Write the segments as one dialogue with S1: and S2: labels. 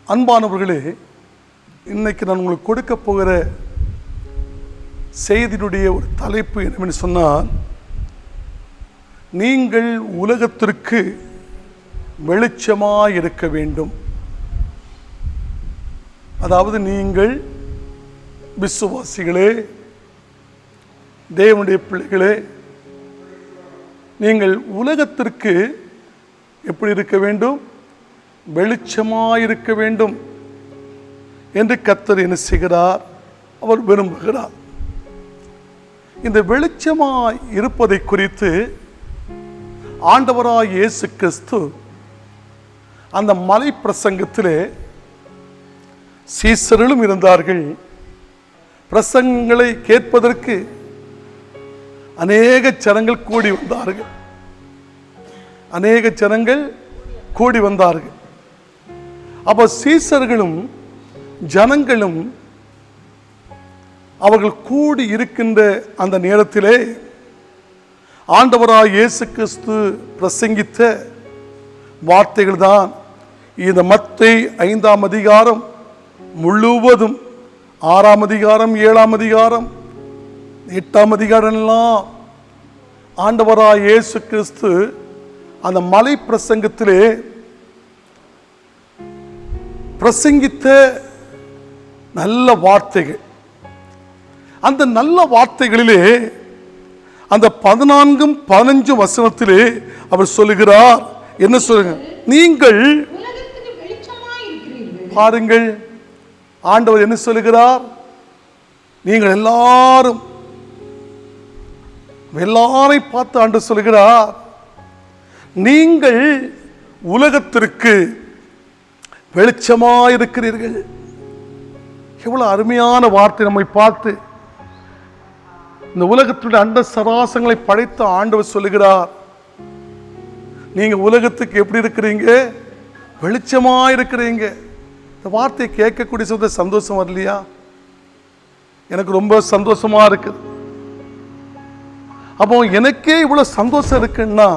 S1: அன்பானவர்களே, இன்னைக்கு நான் உங்களுக்கு கொடுக்க போகிற செய்தியினுடைய ஒரு தலைப்பு என்னவென்று சொன்னால், நீங்கள் உலகத்திற்கு வெளிச்சமாய் இருக்க வேண்டும். அதாவது நீங்கள் விசுவாசிகளே, தேவனுடைய பிள்ளைகளே, நீங்கள் உலகத்திற்கு எப்படி இருக்க வேண்டும்? வெளிச்சமாயிருக்க வேண்டும் என்று கர்த்தர் என்ன செய்கிறார்? அவர் விரும்புகிறார். இந்த வெளிச்சமாய் இருப்பதை குறித்து ஆண்டவராய் இயேசு கிறிஸ்து அந்த மலை பிரசங்கத்திலே சீசர்களும் இருந்தார்கள். பிரசங்கங்களை கேட்பதற்கு அநேக ஜனங்கள் கூடி வந்தார்கள். அப்போ சீசர்களும் ஜனங்களும் அவர்கள் கூடி இருக்கின்ற அந்த நேரத்திலே ஆண்டவராய் இயேசு கிறிஸ்து பிரசங்கித்த வார்த்தைகள் தான் இந்த மத்தேயு 5ஆம் அதிகாரம் முழுவதும், 6ஆம் அதிகாரம், 7ஆம் அதிகாரம், 8ஆம் அதிகாரம் எல்லாம் ஆண்டவராய் இயேசு கிறிஸ்து அந்த மலை பிரசங்கத்திலே பிரசங்கித்த நல்ல வார்த்தைகள். அந்த நல்ல வார்த்தைகளிலே அந்த 14-15 வசனத்திலே அவர் சொல்லுகிறார். என்ன சொல்லுங்க? நீங்கள் பாருங்கள், ஆண்டவர் என்ன சொல்லுகிறார்? நீங்கள் எல்லாரையும் பார்த்து ஆண்டவர் சொல்லுகிறார், நீங்கள் உலகத்திற்கு வெளிச்சமாயிருக்கிறீர்கள். எவ்வளவு அருமையான வார்த்தை! நம்மை பார்த்து இந்த உலகத்துடைய அண்ட சராசங்களை படைத்த ஆண்டவர் சொல்லுகிறார், நீங்க உலகத்துக்கு எப்படி இருக்கிறீங்க? வெளிச்சமாயிருக்கிறீங்க. இந்த வார்த்தையை கேட்கக்கூடிய சந்தோஷம் வரலையா? எனக்கு ரொம்ப சந்தோஷமா இருக்குது. அப்போ எனக்கே இவ்வளவு சந்தோஷம் இருக்குன்னா,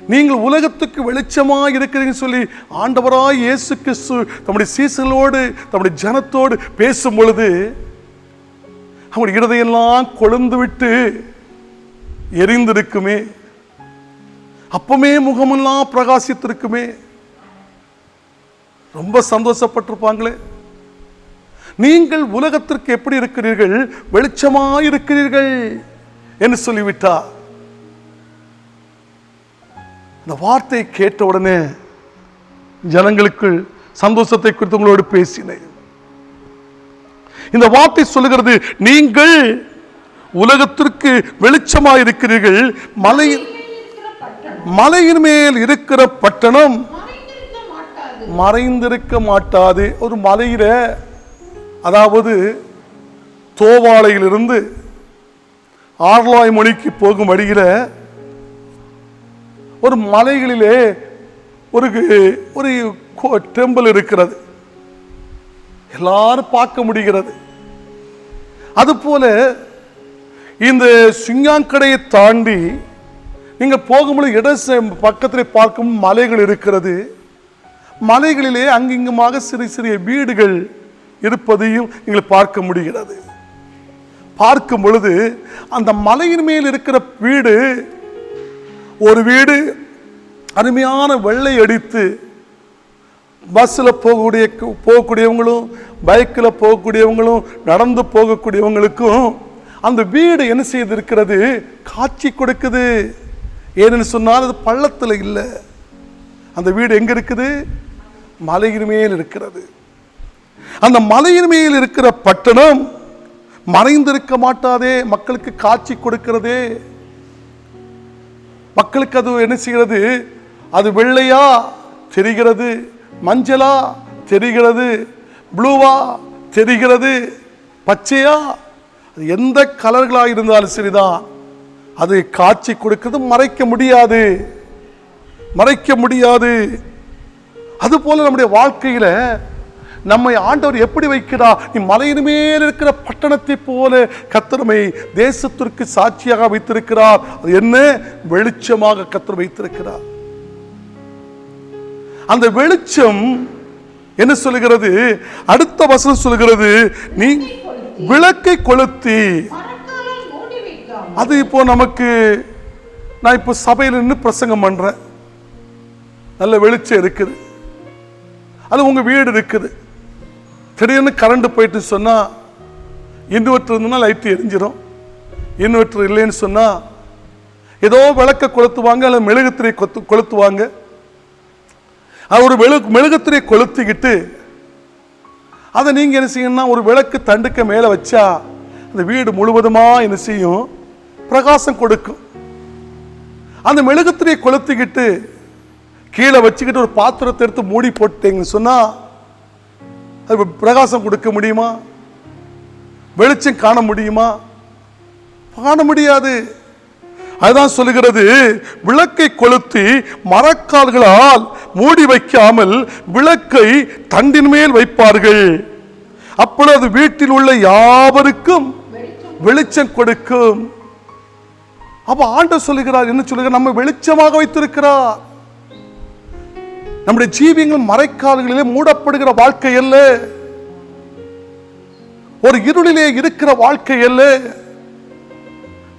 S1: நீங்கள் உலகத்துக்கு வெளிச்சமாக இருக்கிறீங்கன்னு சொல்லி ஆண்டவராய் இயேசு கிறிஸ்து தம்முடைய சீசர்களோடு, தம்முடைய ஜனத்தோடு பேசும் பொழுது அவங்களுடைய இருதயெல்லாம் கொழுந்து விட்டு எரிந்திருக்குமே, அப்பமே முகமெல்லாம் பிரகாசித்திருக்குமே, ரொம்ப சந்தோஷப்பட்டிருப்பாங்களே. நீங்கள் உலகத்திற்கு எப்படி இருக்கிறீர்கள்? வெளிச்சமாயிருக்கிறீர்கள் என்று சொல்லிவிட்டார். இந்த வார்த்தையை கேட்ட உடனே ஜனங்களுக்கு சந்தோஷத்தை குறித்து உங்களோடு பேசினேன். இந்த வார்த்தை சொல்லுகிறது, நீங்கள் உலகத்திற்கு வெளிச்சமாய் இருக்கிறீர்கள். மலையின் மேல் இருக்கிற பட்டணம் மறைந்திருக்க மாட்டாது. ஒரு மலையில, அதாவது தோவாளையிலிருந்து ஆர்லாய் மொழிக்கு போகும் வழியில ஒரு மலைகளிலே ஒரு டெம்பிள் இருக்கிறது, எல்லாரும் பார்க்க முடிகிறது. அதுபோல இந்த சிங்காங்கடையை தாண்டி நீங்க போகும்போது பக்கத்தில் பார்க்கும் மலைகள் இருக்கிறது. மலைகளிலே அங்கிங்குமாக சிறிய சிறிய வீடுகள் இருப்பதையும் நீங்கள் பார்க்க முடிகிறது. பார்க்கும் பொழுது அந்த மலையின் மேல் இருக்கிற வீடு, ஒரு வீடு அருமையான வெள்ளை அடித்து பஸ்ஸில் போகக்கூடியவங்களும், பைக்கில் போகக்கூடியவங்களும், நடந்து போகக்கூடியவங்களுக்கும் அந்த வீடு என்ன செய்திருக்கிறது? காட்சி கொடுக்குது. ஏன்னு சொன்னால் அது பள்ளத்தில் இல்லை, அந்த வீடு எங்க இருக்குது? மலையின் மேல் இருக்கிறது. அந்த மலையின் மேல் இருக்கிற பட்டணம் மறைந்திருக்க மாட்டாதே, மக்களுக்கு காட்சி கொடுக்கிறதே. மக்களுக்கு அது என்ன செய்கிறது? அது வெள்ளையா தெரிகிறது, மஞ்சளா தெரிகிறது, ப்ளூவா தெரிகிறது, பச்சையா, எந்த கலர்களாக இருந்தாலும் சரிதான், அது காட்சி கொடுக்கிறது. மறைக்க முடியாது. அதுபோல நம்முடைய வாழ்க்கையில நம்மை ஆண்டவர் எப்படி வைக்கிறார்? நீ மலையின் மேல் இருக்கிற பட்டணத்தை போல கர்த்தர் நம்மை தேசத்திற்கு சாட்சியாக வைத்திருக்கிறார். அது என்ன? வெளிச்சமாக கர்த்தர் வைத்திருக்கிறார். அந்த வெளிச்சம் என்ன சொல்லுகிறது? அடுத்த வசனம் சொல்லுகிறது, நீ விளக்கை கொளுத்தி. அது இப்போ நமக்கு, நான் இப்போ சபையில் நின்று பிரசங்கம் பண்றேன், நல்ல வெளிச்சம் இருக்குது, அது உங்க வீடு இருக்குது. திடீர்னு கரண்ட் போயிட்டு சொன்னா, இன்வெர்டர் இருந்ததுன்னா லைட் எரிஞ்சிடும். இன்வெர்டர் இல்லைன்னு சொன்னா ஏதோ விளக்க கொளுத்துவாங்க, அல்லது மெழுகுத்திரை கொளுத்துவாங்க. அது ஒரு மெழுகுத்திரை கொளுத்திக்கிட்டு அதை நீங்க என்ன செய்யணும்னா, ஒரு விளக்கு தண்டுக்க மேல வச்சா அந்த வீடு முழுவதுமா என்ன செய்யும்? பிரகாசம் கொடுக்கும். அந்த மெழுகுத்திரையை கொளுத்திக்கிட்டு கீழே வச்சுக்கிட்டு ஒரு பாத்திரத்தை எடுத்து மூடி போட்டீங்கன்னு சொன்னா அது பிரகாசம் கொடுக்க முடியுமா? வெளிச்சம் காண முடியுமா? காண முடியாது. அதுதான் சொல்லுகிறது, விளக்கை கொளுத்தி மரக்கால்களால் மூடி வைக்காமல் விளக்கை தண்டின் மேல் வைப்பார்கள், அப்பொழுது வீட்டில் உள்ள யாவருக்கும் வெளிச்சம் கொடுக்கும். அப்ப ஆண்டவர் சொல்லுகிறார், என்ன சொல்லுகிறார்? நம்ம வெளிச்சமாக வைத்திருக்கிறார். நம்முடைய ஜீவியங்கள் மறைக்கால்களிலே மூடப்படுகிற வாழ்க்கை அல்ல, ஒரு இருளிலே இருக்கிற வாழ்க்கை அல்ல,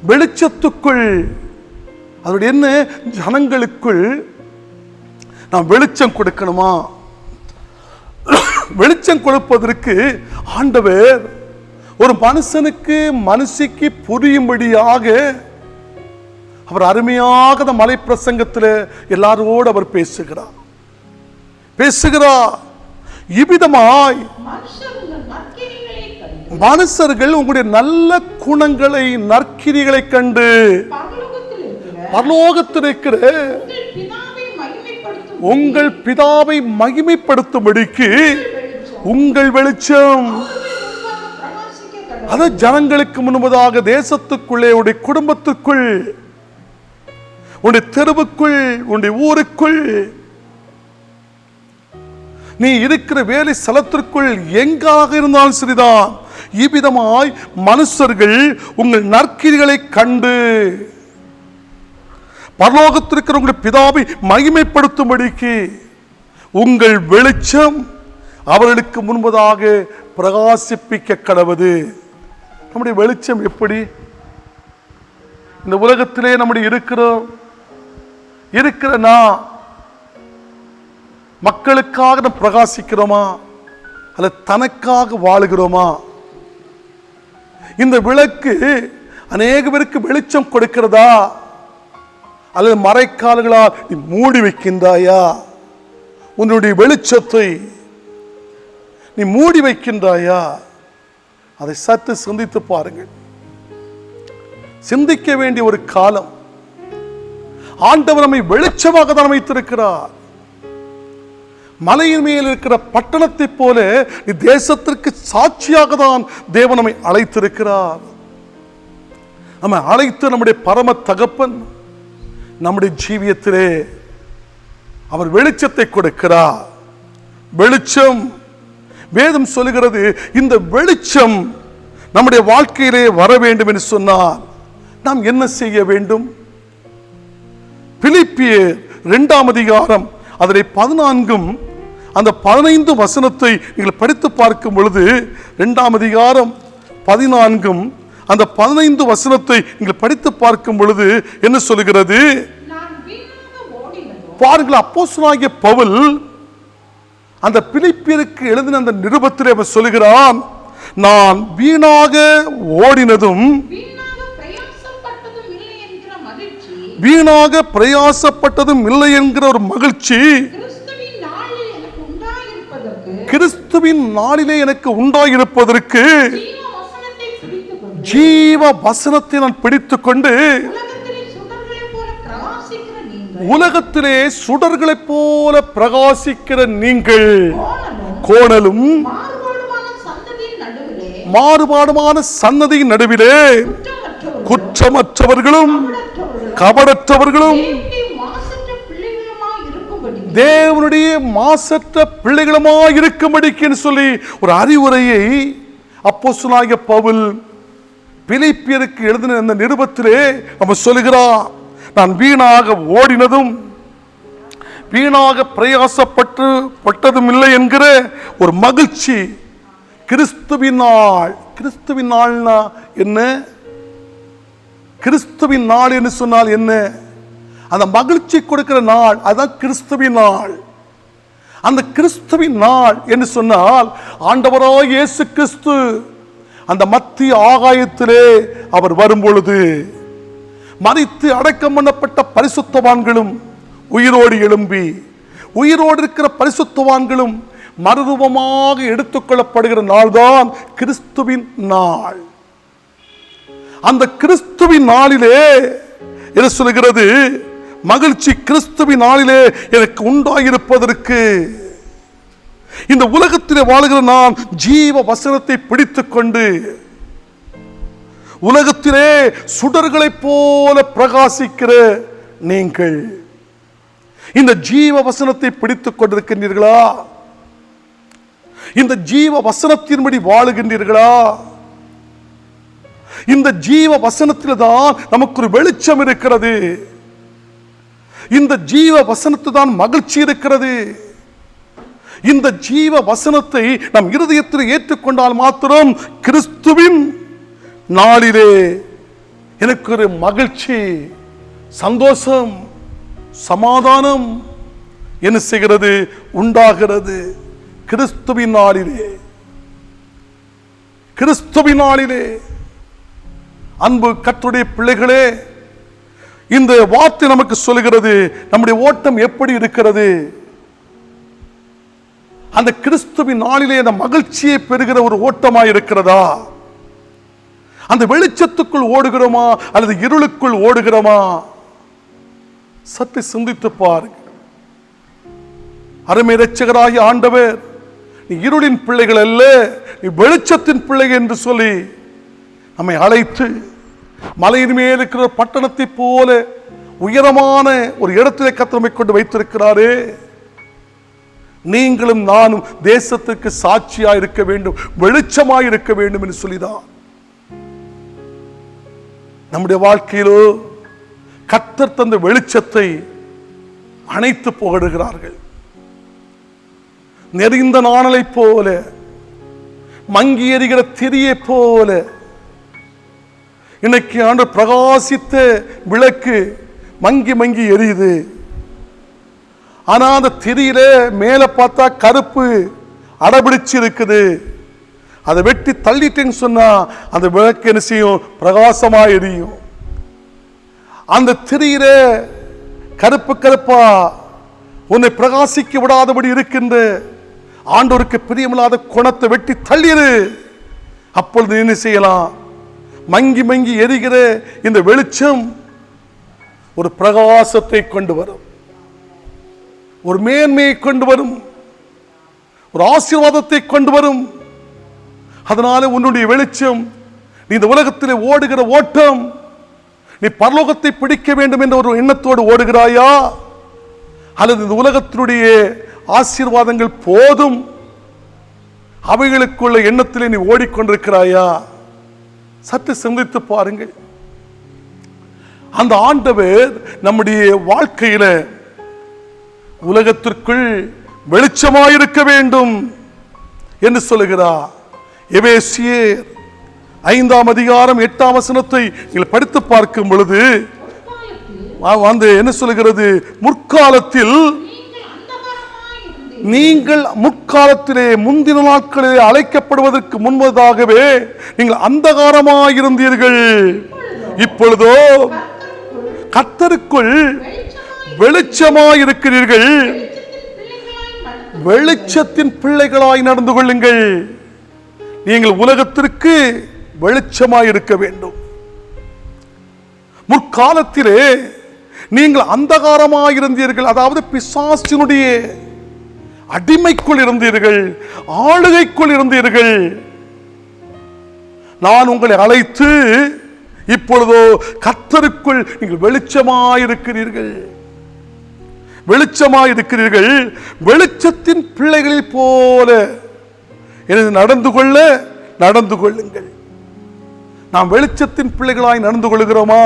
S1: வெளிச்சத்துக்குள். அதோட என்ன? ஜனங்களுக்குள் நாம் வெளிச்சம் கொடுக்கணுமா? வெளிச்சம் கொடுப்பதற்கு ஆண்டவர் ஒரு மனுஷிக்கு புரியும்படியாக அவர் அருமையாக அந்த மலை பிரசங்கத்தில் எல்லாரோடு அவர் பேசுகிறார். இவ்விதமாய் மனுஷர்கள் உங்களுடைய நல்ல குணங்களை, நற்கிரிகளை கண்டு பரலோகத்தில் இருக்கிற உங்கள் பிதாவை மகிமைப்படுத்தும்படிக்கு உங்கள் வெளிச்சம் அது ஜனங்களுக்கு முன்பதாக தேசத்துக்குள்ளே, உடைய குடும்பத்துக்குள், உடைய தெருவுக்குள், உடைய ஊருக்குள், நீ இருக்கிற வேலை ஸ்தலத்திற்குள் எங்காக இருந்தாலும் சரிதான், இவ்விதமாய் மனுஷர்கள் உங்கள் நற்கிரிகளை கண்டு பரலோகத்திற்கிற உங்கள் பிதாவை மகிமைப்படுத்தும்படிக்கு உங்கள் வெளிச்சம் அவர்களுக்கு முன்பதாக பிரகாசிப்பிக்க கடவது. நம்முடைய வெளிச்சம் எப்படி? இந்த உலகத்திலே நம்முடைய இருக்கிற நான் மக்களுக்காக நாம் பிரகாசிக்கிறோமா, அல்ல தனக்காக வாழுகிறோமா? இந்த விளக்கு அநேக பேருக்கு வெளிச்சம் கொடுக்கிறதா, அல்லது மறைக்கால்களால் நீ மூடி வைக்கின்றாயா? உன்னுடைய வெளிச்சத்தை நீ மூடி வைக்கின்றாயா? அதை சற்று சிந்தித்து பாருங்கள். சிந்திக்க வேண்டிய ஒரு காலம். ஆண்டவர் நம்மை வெளிச்சமாக தான் வைத்திருக்கிறார். மலையின் மேல் இருக்கிற பட்டணத்தை போல தேசத்திற்கு சாட்சியாக தான் தேவன் நம்மை அழைத்திருக்கிறார். நம்மை அழைத்து நம்முடைய பரம தகப்பன் நம்முடைய ஜீவியத்திலே அவர் வெளிச்சத்தை கொடுக்கிறார். வெளிச்சம், வேதம் சொல்லுகிறது, இந்த வெளிச்சம் நம்முடைய வாழ்க்கையிலே வர வேண்டும் என்று சொன்னால் நாம் என்ன செய்ய வேண்டும்? பிலிப்பியர் 2ஆம் அதிகாரம் அதிலே 14 அந்த 15 வசனத்தை நீங்கள் படித்து பார்க்கும் பொழுது, 2ஆம் அதிகாரம் 14 அந்த 15 வசனத்தை நீங்கள் படித்து பார்க்கும் பொழுது என்ன சொல்லுகிறது பாருங்கள். அப்போஸ்தலனாகிய பவுல் அந்த பிலிப்பியருக்கு எழுதின அந்த நிருபத்திலே அவர் சொல்லுகிறான், நான் வீணாக ஓடினதும் வீணாக பிரயாசப்பட்டதும் இல்லை என்கிற ஒரு மகிழ்ச்சி கிறிஸ்துவின் நாளிலே எனக்கு உண்டாயிருப்பதற்கு ஜீவ வசனத்தை நான் பிடித்துக் கொண்டு உலகத்திலே சுடர்களைப் போல பிரகாசிக்கிற நீங்கள் கோணலும் மாறுபாடுமான சன்னதியின் நடுவிலே குற்றமற்றவர்களும் கபடற்றவர்களும் தேவனுடைய மாசற்ற பிள்ளைகளுமாய் இருக்கும்படிக்கு சொல்லி ஒரு அறிவுரையை அப்போஸ்தலனாகிய பவுல் பிலிப்பியருக்கு எழுதின அந்த நிருபத்திலே நம்ம சொல்லுகிறார். நான் வீணாக ஓடினதும் வீணாக பிரயாசப்பட்டதும் இல்லை என்கிற ஒரு மகிழ்ச்சி. கிறிஸ்துவின் நாள். கிறிஸ்துவின் நாள்னா என்ன? கிறிஸ்துவின் நாள் என்று சொன்னால் என்ன? அந்த மகிழ்ச்சி கொடுக்கிற நாள், அதான் கிறிஸ்துவின் நாள். அந்த கிறிஸ்துவின் நாள் என்று சொன்னால் ஆண்டவராய் இயேசு கிறிஸ்து அந்த மத்திய ஆகாயத்திலே அவர் வரும்பொழுது மரித்து அடக்கம் பண்ணப்பட்ட பரிசுத்தவான்களும் உயிரோடு எழும்பி, உயிரோடு இருக்கிற பரிசுத்தவான்களும் மறுரூபமாக எடுத்துக்கொள்ளப்படுகிற நாள்தான் கிறிஸ்துவின் நாள். அந்த கிறிஸ்துவின் நாளிலே என்ன சொல்கிறது? மகிழ்ச்சி கிறிஸ்துவின் நாளிலே எனக்கு உண்டாயிருப்பதற்கு. இந்த உலகத்திலே வாழுகிற நான் ஜீவ வசனத்தை பிடித்துக் கொண்டு உலகத்திலே சுடர்களைப் போல பிரகாசிக்கிற நீங்கள் இந்த ஜீவ வசனத்தை பிடித்துக் கொண்டிருக்கின்றீர்களா? இந்த ஜீவ வசனத்தின்படி வாழுகின்றீர்களா? இந்த ஜீவ வசனத்தில் தான் நமக்கு ஒரு வெளிச்சம் இருக்கிறது. இந்த ஜீவ வசனத்தில் தான் மகிழ்ச்சி இருக்கிறது. இந்த ஜீவ வசனத்தை நம் இருதயத்தில் ஏற்றுக்கொண்டால் மாத்திரம் கிறிஸ்துவின் நாளிலே எனக்கு ஒரு மகிழ்ச்சி, சந்தோஷம், சமாதானம் என்ன செய்கிறது? உண்டாகிறது. கிறிஸ்துவின் நாளிலே. கிறிஸ்துவின் நாளிலே. அன்பு கர்த்தருடைய பிள்ளைகளே, இந்த வார்த்தை நமக்கு சொல்லுகிறது நம்முடைய ஓட்டம் எப்படி இருக்கிறது. அந்த கிறிஸ்துவின் நாளிலே அந்த மகிழ்ச்சியை பெறுகிற ஒரு ஓட்டமாய் இருக்கிறதா? அந்த வெளிச்சத்துக்குள் ஓடுகிறோமா அல்லது இருளுக்குள் ஓடுகிறோமா? சற்று சிந்தித்து பாருங்கள். அருமை இரட்சகராகிய ஆண்டவர், நீ இருளின் பிள்ளைகள் அல்ல, நீ வெளிச்சத்தின் பிள்ளைகள் என்று சொல்லி நம்மை அழைத்து மலையின் மேல் இருக்கிற பட்டணத்தை போல உயரமான ஒரு இடத்திலே கர்த்தர் கொண்டு வைத்திருக்கிறாரே. நீங்களும் நானும் தேசத்துக்கு சாட்சியாக இருக்க வேண்டும், வெளிச்சமாக இருக்க வேண்டும் என்று சொல்லிதான் நம்முடைய வாழ்க்கையிலோ கர்த்தர் தந்த வெளிச்சத்தை அணைத்து புகழுகிறார்கள். நெறிந்த நாணலை போல, மங்கி எறிகிற திரியை போல இன்னைக்கு ஆண்டு பிரகாசித்த விளக்கு மங்கி மங்கி எரியுது. ஆனா அந்த திரியில மேல பார்த்தா கருப்பு அடபிடிச்சு இருக்குது. அதை வெட்டி தள்ளிட்டேன்னு சொன்னா அந்த விளக்கு என்ன செய்யும்? பிரகாசமா எரியும். அந்த திரியில கருப்பு கருப்பா உன்னை பிரகாசிக்க விடாதபடி இருக்கின்ற ஆண்டவருக்கு பிரியமில்லாத குணத்தை வெட்டி தள்ளிடு. அப்பொழுது என்ன செய்யலாம்? மங்கி மங்கி எரிகிற இந்த வெளிச்சம் ஒரு பிரகாசத்தை கொண்டு வரும், ஒரு மேன்மையை கொண்டு வரும், ஒரு ஆசீர்வாதத்தை கொண்டு வரும். அதனால உன்னுடைய வெளிச்சம், நீ இந்த உலகத்திலே ஓடுகிற ஓட்டம், நீ பரலோகத்தை பிடிக்க வேண்டும் என்ற ஒரு எண்ணத்தோடு ஓடுகிறாயா அல்லது இந்த உலகத்தினுடைய ஆசீர்வாதங்கள் போதும் அவைகளுக்குள்ள எண்ணத்திலே நீ ஓடிக்கொண்டிருக்கிறாயா? சற்று சிந்தித்து பாருங்கள். அந்த ஆண்டவர் நம்முடைய வாழ்க்கையில உலகத்திற்குள் வெளிச்சமாயிருக்க வேண்டும் என்று சொல்லுகிறார். எபேசியர் 5ஆம் அதிகாரம் 8ஆம் வசனத்தை நீங்கள் படித்து பார்க்கும் பொழுது வந்து என்ன சொல்லுகிறது? முற்காலத்தில் நீங்கள் முற்காலத்திலே முந்தின நாட்களிலே அழைக்கப்படுவதற்கு முன்பதாகவே நீங்கள் அந்தகாரமாயிருந்தீர்கள். இப்பொழுதோ கர்த்தருக்குள் வெளிச்சமாயிருக்கிறீர்கள். வெளிச்சத்தின் பிள்ளைகளாய் நடந்து கொள்ளுங்கள். நீங்கள் உலகத்திற்கு வெளிச்சமாயிருக்க வேண்டும். முற்காலத்திலே நீங்கள் அந்தகாரமாயிருந்தீர்கள், அதாவது பிசாசினுடைய அடிமைக்குள் இருந்தீர்கள், ஆளுகைக்குள் இருந்தீர்கள். நான் உங்களை அழைத்து இப்பொழுதோ கர்த்தருக்குள் நீங்கள் வெளிச்சமாயிருக்கிறீர்கள். வெளிச்சமாயிருக்கிறீர்கள். வெளிச்சத்தின் பிள்ளைகளில் போல நடந்து கொள்ளுங்கள். நாம் வெளிச்சத்தின் பிள்ளைகளாய் நடந்து கொள்கிறோமா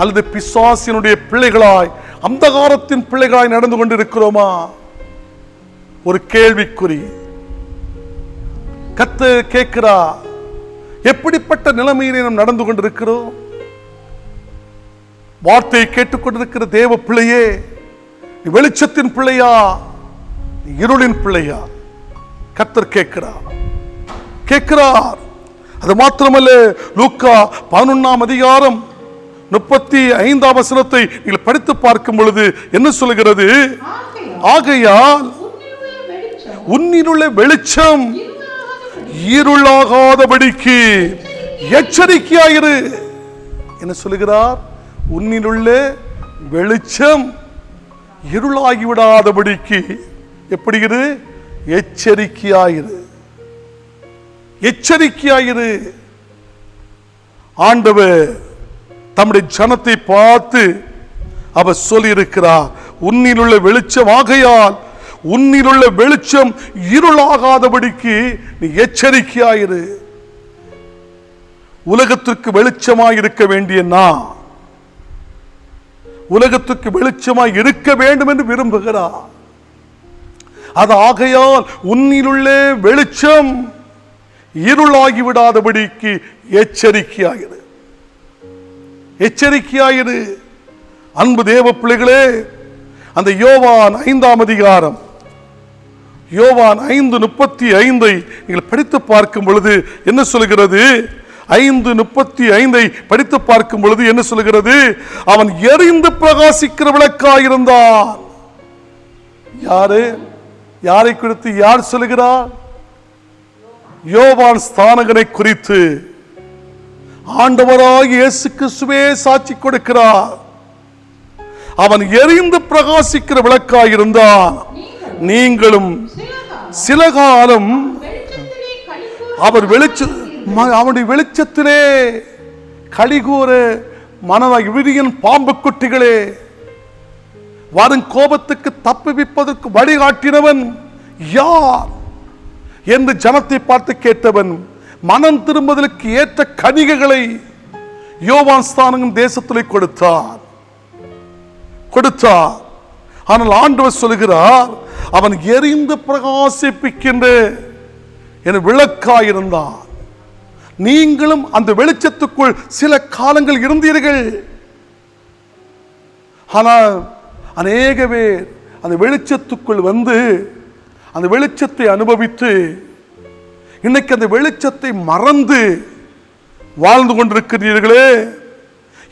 S1: அல்லது பிசாசினுடைய பிள்ளைகளாய் அந்தகாரத்தின் பிள்ளைகளாய் நடந்து கொண்டிருக்கிறோமா? ஒரு கேள்விக்குறி. கர்த்தர் கேட்கிறார், எப்படிப்பட்ட நிலைமையிலே நாம் நடந்து கொண்டிருக்கிறோம்? வார்த்தையை கேட்டுக்கொண்டிருக்கிற தேவ பிள்ளையே, நீ வெளிச்சத்தின் பிள்ளையா, நீ இருளின் பிள்ளையா? கர்த்தர் கேட்கிறார். அது மாத்திரமல்ல, லூக்கா 11ஆம் அதிகாரம் 35ஆம் வசனத்தை நீங்கள் படித்து பார்க்கும் பொழுது என்ன சொல்கிறது? ஆகையால் உன்னிலுள்ள வெளிச்சம் இருளாகாதபடிக்கு எச்சரிக்கையாயிரு. என்ன சொல்லுகிறார்? உன்னிலுள்ள வெளிச்சம் இருளாகிவிடாதபடிக்கு எப்படி இரு? எச்சரிக்கையாயிரு. ஆண்டவர் தம்முடைய ஜனத்தை பார்த்து அவர் சொல்லி இருக்கிறார், உன்னிலுள்ள வெளிச்சம், ஆகையால் உன்னிலுள்ள வெளிச்சம் இருளாகாதபடிக்கு நீ எச்சரிக்கையாயிரு. உலகத்திற்கு வெளிச்சமாய் இருக்க வேண்டிய நான் உலகத்துக்கு வெளிச்சமாய் இருக்க வேண்டும் என்று விரும்புகிறார். அது ஆகையால் உன்னிலுள்ள வெளிச்சம் இருளாகிவிடாதபடிக்கு எச்சரிக்கையாயிரு. அன்பு தேவ பிள்ளைகளே, அந்த யோவான் 5ஆம் அதிகாரம், யோவான் 5:35 நீங்கள் படித்து பார்க்கும் பொழுது என்ன சொல்கிறது? 5:35 படித்து பார்க்கும் பொழுது என்ன சொல்கிறது? அவன் எரிந்து பிரகாசிக்கிற விளக்காயிருந்தான். யாரை குறித்து யார் சொல்லுகிறார்? யோவான் ஸ்நானகனை குறித்து ஆண்டவராகிய இயேசு கிறிஸ்துவே சாட்சி கொடுக்கிறார். அவன் எரிந்து பிரகாசிக்கிற விளக்காயிருந்தான். நீங்களும் சில காலம் அவனுடைய வெளிச்சத்திலே கலிகூற மனதாகி விரியன் பாம்பு குட்டிகளே, வரும் கோபத்துக்கு தப்புவிப்பதற்கு வழிகாட்டினவன் யார் என்று ஜனத்தை பார்த்து கேட்டவன். மனம் திரும்புவதற்கு ஏற்ற கனிகளை யோவான் ஸ்நானகன் தேசத்திலே கொடுத்தார். ஆனால் ஆண்டவர் சொல்கிறார், அவன் எரிந்து பிரகாசிப்பிக்கின்ற என விளக்காயிருந்தான். நீங்களும் அந்த வெளிச்சத்துக்குள் சில காலங்கள் இருந்தீர்கள். ஆனால் அநேக பேர் அந்த வெளிச்சத்துக்குள் வந்து அந்த வெளிச்சத்தை அனுபவித்து இன்னைக்கு அந்த வெளிச்சத்தை மறந்து வாழ்ந்து கொண்டிருக்கிறீர்களே.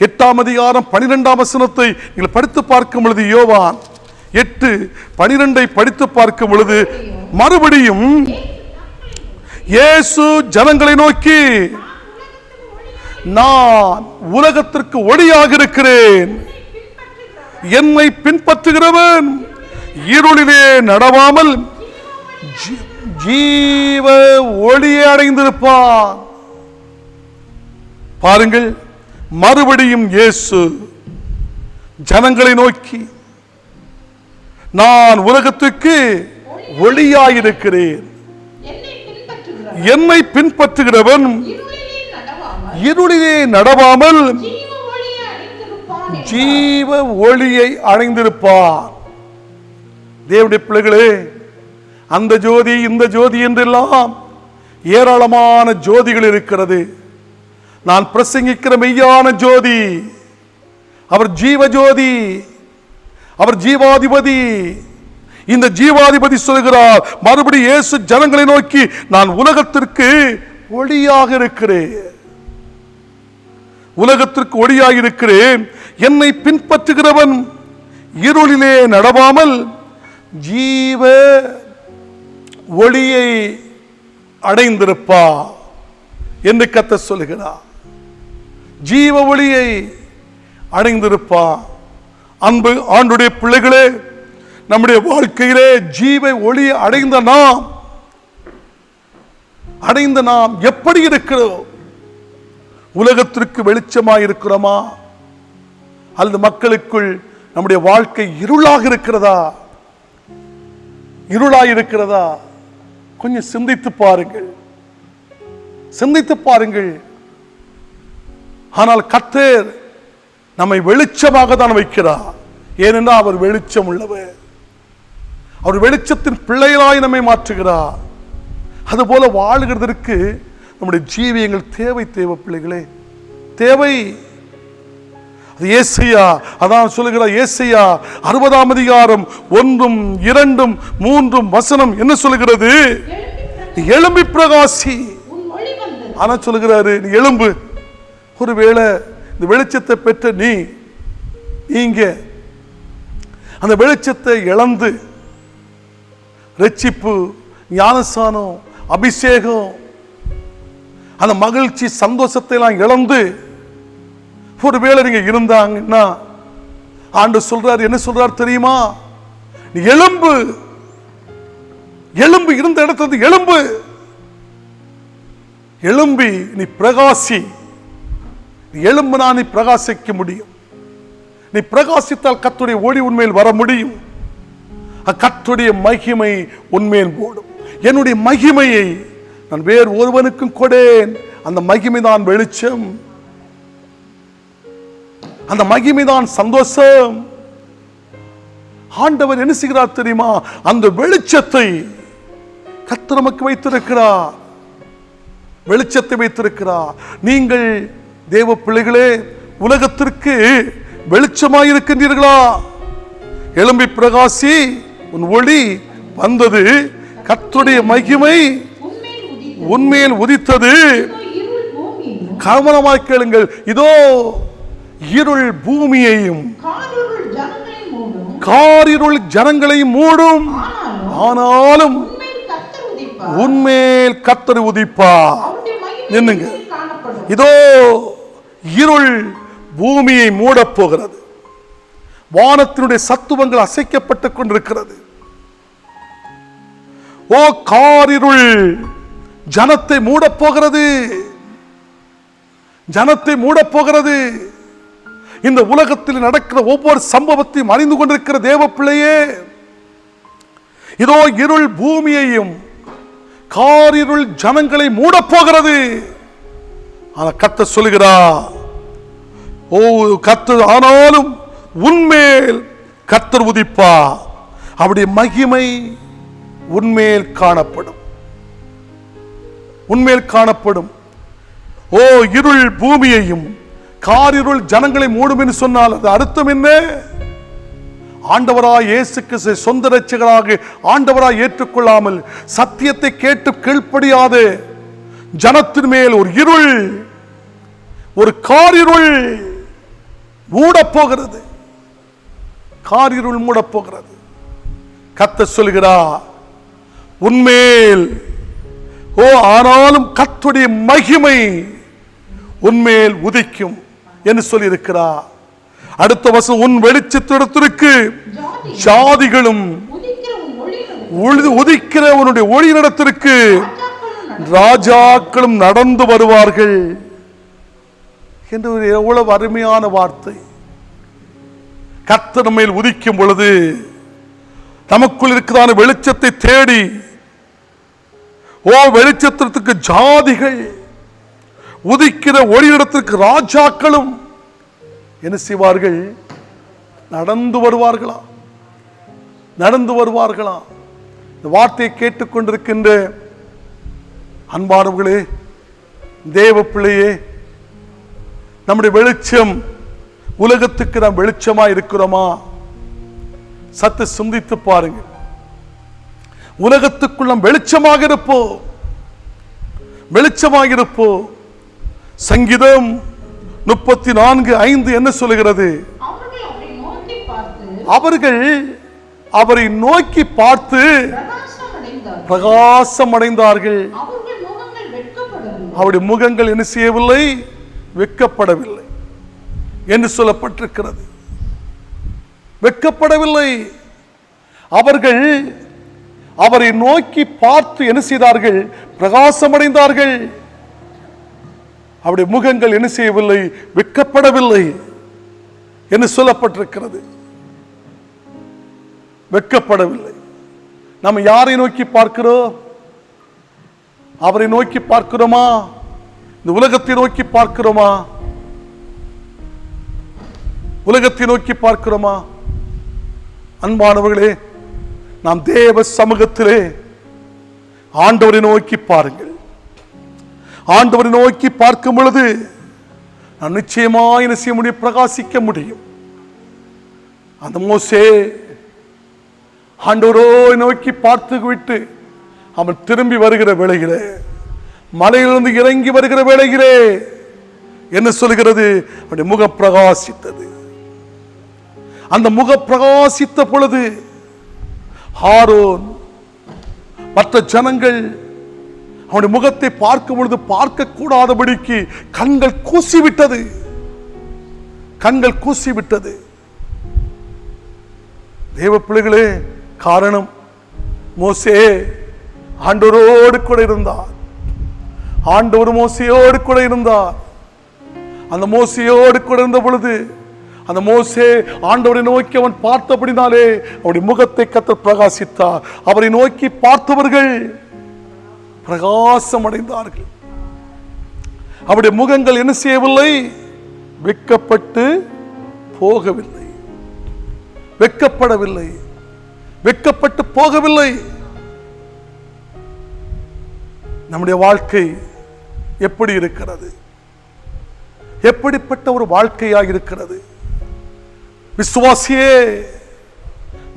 S1: 8ஆம் அதிகாரம் 12ஆம் வசனத்தை நீங்கள் படித்து பார்க்கும் பொழுது, யோவான் 8:12 படித்து பார்க்கும் பொழுது, மறுபடியும் இயேசு ஜனங்களை நோக்கி, நான் உலகத்திற்கு ஒளியாக இருக்கிறேன். என்னை பின்பற்றுகிறவன் இருளிலே நடவாமல் ஜீவ ஒளியை அடைந்திருப்பான். பாருங்கள், மறுபடியும் இயேசு ஜனங்களை நோக்கி, நான் உலகத்துக்கு ஒளியாயிருக்கிறேன். என்னை பின்பற்றுகிறவன் இருளிலே நடவாமல் ஜீவ ஒளியை அடைந்திருப்பான். தேவனுடைய பிள்ளைகளே, அந்த ஜோதி இந்த ஜோதி என்றெல்லாம் ஏராளமான ஜோதிகள் இருக்கிறது. நான் பிரசங்கிக்கிற மெய்யான ஜோதி அவர் ஜீவ ஜோதி, அவர் ஜீவாதிபதி. இந்த ஜீவாதிபதி சொல்கிறார், மறுபடி இயேசு ஜனங்களை நோக்கி, நான் உலகத்திற்கு ஒளியாக இருக்கிறேன். உலகத்திற்கு ஒளியாக இருக்கிறேன். என்னை பின்பற்றுகிறவன் இருளிலே நடவாமல் ஜீவ ஒளியை அடைந்திருப்பா என்று கர்த்தர் சொல்கிறார். ஜீவ ஒளியை அடைந்திருப்பா. அன்பு ஆண்டுடைய பிள்ளைகளே, நம்முடைய வாழ்க்கையிலே ஜீவ ஒளியை அடைந்த நாம் எப்படி இருக்கிறோம்? உலகத்திற்கு வெளிச்சமாக இருக்கிறோமா? அல்லது மக்களுக்குள் நம்முடைய வாழ்க்கை இருளாக இருக்கிறதா? கொஞ்சம் சிந்தித்து பாருங்கள். ஆனால் கர்த்தர் நம்மை வெளிச்சமாக தான் வைக்கிறார். ஏனென்றால் அவர் வெளிச்சம் உள்ளவர். அவர் வெளிச்சத்தின் பிள்ளைகளாய் நம்மை மாற்றுகிறார். அதுபோல வாழுகிறதற்கு நம்முடைய ஜீவியங்கள் தேவை. பிள்ளைகளே, தேவை. ஏசாயா அதான் சொல்லுகிறார். ஏசாயா 60ஆம் அதிகாரம் 1, 2, 3 வசனம் என்ன சொல்லுகிறது? எழும்பி பிரகாசி. ஆனா சொல்லுகிறாரு, நீ எழும்பு. ஒருவேளை இந்த வெளிச்சத்தை பெற்ற நீங்க அந்த வெளிச்சத்தை இழந்து ரட்சிப்பு, ஞானஸ்நானம், அபிஷேகம், அந்த மகிழ்ச்சி, சந்தோஷத்தை எல்லாம் இழந்து ஒருவேளை நீங்க இருந்தாங்கன்னா ஆண்டவர் சொல்றார், என்ன சொல்றார் தெரியுமா? நீ எழும்பு, எழும்பு, இருந்த இடத்துல எழும்பு, எழும்பி நீ பிரகாசி. நீ எழும்புனா நீ பிரகாசிக்க முடியும். நீ பிரகாசித்தால் கர்த்தருடைய ஒளி உன்மேல் வர முடியும். கர்த்தருடைய மகிமை உன்மேல் போடும். என்னுடைய மகிமையை நான் வேறு ஒருவனுக்கும் கொடேன். அந்த மகிமை தான் வெளிச்சம், அந்த மகிமை தான் சந்தோஷம். ஆண்டவர் என்ன செய்கிறார் தெரியுமா? அந்த வெளிச்சத்தை கர்த்தர் நமக்கு வைத்திருக்கிறார். வெளிச்சத்தை வைத்திருக்கிறார். நீங்கள் தேவ பிள்ளைகளே, உலகத்திற்கு வெளிச்சமாயிருக்கின்றீர்களா? எழும்பி பிரகாசி, உன் ஒளி வந்தது, கர்த்தருடைய மகிமை உன்மேல் உதித்தது. கவனமாய் கேளுங்கள். இதோ இருள் பூமியையும் காரிருள் ஜனங்களை மூடும், ஆனாலும் உன்மேல் கர்த்தர் உதிப்பார். என்னங்க, இதோ இருள் பூமியை மூடப் போகிறது. வானத்தினுடைய சத்துவங்கள் அசைக்கப்பட்டுக் கொண்டிருக்கிறது. ஓ, காரிருள் ஜனத்தை மூடப் போகிறது, ஜனத்தை மூடப் போகிறது. இந்த உலகத்தில் நடக்கிற ஒவ்வொரு சம்பவத்தையும் அறிந்து கொண்டிருக்கிற தேவ பிள்ளையே, இதோ இருள் பூமியையும் காரிருள் ஜனங்களை மூடப் போகிறது. கர்த்தர் சொல்லுகிறார், ஓ கர்த்தர், ஆனாலும் உன்மேல் கர்த்தர் உதிப்பார். அவருடைய மகிமை உன்மேல் காணப்படும், உன்மேல் காணப்படும். ஓ, இருள் பூமியையும் காரிருள் ஜனங்களை மூடும் என்று சொன்னால் அது அர்த்தம் என்ன? ஆண்டவராய் இயேசு கிறிஸ்துவை சொந்த இரட்சகராக ஆண்டவராய் ஏற்றுக்கொள்ளாமல் சத்தியத்தை கேட்டு கீழ்ப்படியாத ஜனத்தின் மேல் ஒரு இருள், ஒரு காரிருள் மூடப் போகிறது. காரிருள் மூடப் போகிறது. கர்த்தர் சொல்கிறார், உன்மேல், ஓ ஆனாலும் கர்த்தருடைய மகிமை உன்மேல் உதிக்கும் என்று சொல்லி இருக்கிறார். அடுத்த வசனம், உன் வெளிச்சத்திற்கு ஜாதிகளும் உதிக்கிற உன்னுடைய ஒளி நடத்திற்கு ராஜாக்களும் நடந்து வருவார்கள் என்று எவ்வளவு அருமையான வார்த்தை. கர்த்தர் மேல் உதிக்கும் பொழுது நமக்குள் இருக்கிறதான வெளிச்சத்தை தேடி, ஓ வெளிச்சத்திற்கு ஜாதிகள், உதிக்கிற ஒளியிடத்திற்கு ராஜாக்களும் என்ன செய்வார்கள்? நடந்து வருவார்களா, நடந்து வருவார்களா? இந்த வார்த்தையை கேட்டுக்கொண்டிருக்கின்ற அன்பானவர்களே, தேவ பிள்ளையே, நம்முடைய வெளிச்சம் உலகத்துக்கு நாம் வெளிச்சமா இருக்கிறோமா? சற்று சிந்தித்து பாருங்கள். உலகத்துக்குள் நாம் வெளிச்சமாக இருப்போம், வெளிச்சமாக இருப்போம். சங்கீதம் 34:5 என்ன சொல்லுகிறது? அவர்கள் அவரை நோக்கி பார்த்து பிரகாசம் அடைந்தார்கள். அவருடைய முகங்கள் என்ன செய்யவில்லை? வெட்கப்படவில்லை என்று சொல்லப்பட்டிருக்கிறது. வெட்கப்படவில்லை. அவர்கள் அவரை நோக்கி பார்த்து என்ன செய்தார்கள்? பிரகாசம் அடைந்தார்கள். அவருடைய முகங்கள் என்ன செய்யவில்லை? வெட்கப்படவில்லை என்று சொல்லப்பட்டிருக்கிறது. வெட்கப்படவில்லை. நம்ம யாரை நோக்கி பார்க்கிறோம்? அவரை நோக்கி பார்க்கிறோமா? இந்த உலகத்தை நோக்கி பார்க்கிறோமா? உலகத்தை நோக்கி பார்க்கிறோமா? அன்பானவர்களே, நாம் தேவ சமூகத்திலே ஆண்டவரை நோக்கி பாருங்கள். ஆண்டவரை நோக்கி பார்க்கும் பொழுது நான் நிச்சயமாக என்ன செய்ய முடியும்? பிரகாசிக்க முடியும். அந்த மோசே ஆண்டவரோ நோக்கி பார்த்து விட்டு அவன் திரும்பி வருகிற வேளையிலே, மலையிலிருந்து இறங்கி வருகிற வேளையிலே என்ன சொல்கிறது? அவனுடைய முகம் பிரகாசித்தது. அந்த முகம் பிரகாசித்த பொழுது ஆரோன் மற்ற ஜனங்கள் அவனுடைய முகத்தை பார்க்கும் பொழுது பார்க்க கூடாதபடிக்கு கண்கள் கூசிவிட்டது. கண்கள் கூசிவிட்டது. தேவ பிள்ளைகளே, காரணம் மோசே ஆண்டவரோடு கூட இருந்தார். ஆண்டவர் மோசையோடு கூட இருந்தார். அந்த மோசையோடு கூட இருந்த பொழுது அந்த மோசே ஆண்டவரை நோக்கி அவன் பார்த்தபடினாலே அவருடைய முகத்தை கர்த்தர் பிரகாசித்தார். அவரை நோக்கி பார்த்தவர்கள் பிரகாசம் அடைந்தார்கள். அவருடைய முகங்கள் என்ன செய்யவில்லை? வெட்கப்பட்டு போகவில்லை. வெட்கப்படவில்லை. வெட்கப்பட்டு போகவில்லை. நம்முடைய வாழ்க்கை எப்படி இருக்கிறது? எப்படிப்பட்ட ஒரு வாழ்க்கையாக இருக்கிறது? விசுவாசியே,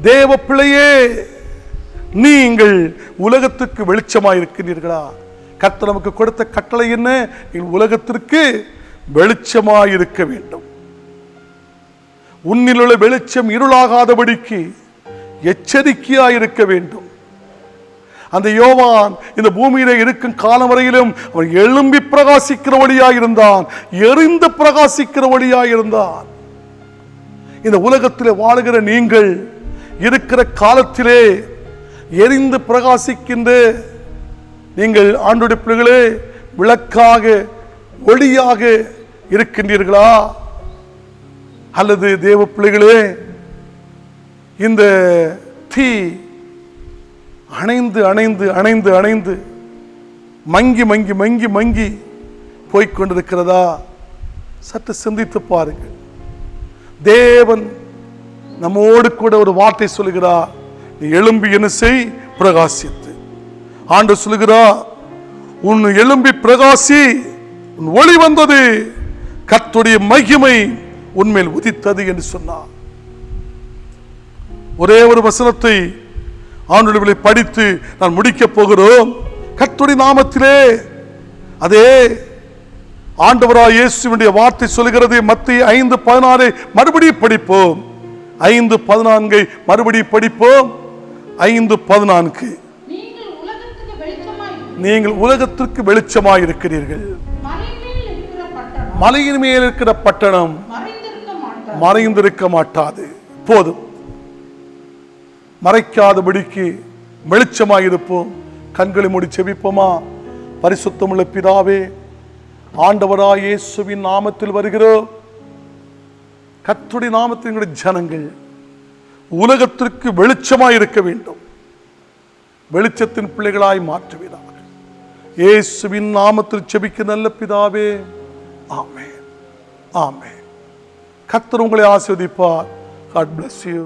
S1: தேவ பிள்ளையே, நீங்கள் உலகத்துக்கு வெளிச்சமாக இருக்கிறீர்களா? கர்த்தர் நமக்கு கொடுத்த கட்டளை என்ன? நீங்கள் உலகத்திற்கு வெளிச்சமாக இருக்க வேண்டும். உன்னில் உள்ள வெளிச்சம் இருளாகாதபடிக்கு எச்சரிக்கையாக இருக்க வேண்டும். அந்த யோவான் இந்த பூமியில இருக்கும் காலம் வரையிலும் அவன் எழும்பி பிரகாசிக்கிற வழியாக இருந்தான், எரிந்து பிரகாசிக்கிற வழியாக இருந்தான். இந்த உலகத்திலே வாழுகிற நீங்கள் இருக்கிற காலத்திலே எரிந்து பிரகாசிக்கின்ற நீங்கள் ஆண்டவருடைய பிள்ளைகளே விளக்காக ஒளியாக இருக்கின்றீர்களா? அல்லது தேவ பிள்ளைகளே இந்த தீ அணைந்து அணைந்து அணைந்து அணைந்து மங்கி மங்கி மங்கி மங்கி போய்கொண்டிருக்கிறதா? சற்று சிந்தித்து பாருங்கள். தேவன் நம்மோடு கூட ஒரு வார்த்தை சொல்லுகிறார், நீ எழும்பி என்ன செய்? பிரகாசித்து. ஆண்டவர் சொல்லுகிறார், உன் எழும்பி பிரகாசி, உன் ஒளி வந்தது, கர்த்தருடைய மகிமை உன்மேல் உதித்தது என்று சொன்னார். ஒரே ஒரு வசனத்தை ஆண்டவரை படித்து நான் முடிக்க போகிறோம். கர்த்தருடைய நாமத்திலே அதே ஆண்டவராய் இயேசுவினுடைய வார்த்தை சொல்கிறது. மத்தேயு 5:16 மறுபடியும் படிப்போம். 5:14 மறுபடியும் படிப்போம். 5:14 நீங்கள் உலகத்திற்கு வெளிச்சமாய் இருக்கிறீர்கள். மலையின் மேல் இருக்கிற பட்டணம் மறைந்திருக்க மாட்டாது. போதும், மறைக்காதபடிக்கு வெளிச்சமாய் இருப்போம். கண்களை மூடி செபிப்போமா? பரிசுத்தமுள்ள பிதாவே, ஆண்டவராய் இயேசுவின் நாமத்தில் வருகிறோம். கர்த்தருடைய நாமத்தில் எங்களுடைய ஜனங்கள் உலகத்திற்கு வெளிச்சமாய் இருக்க வேண்டும். வெளிச்சத்தின் பிள்ளைகளாய் மாற்றுவீராக. இயேசுவின் நாமத்தில் செபிக்க நல்ல பிதாவே, ஆமென், ஆமென். கர்த்தர் உங்களை ஆசீர்வதிப்பார். God bless you.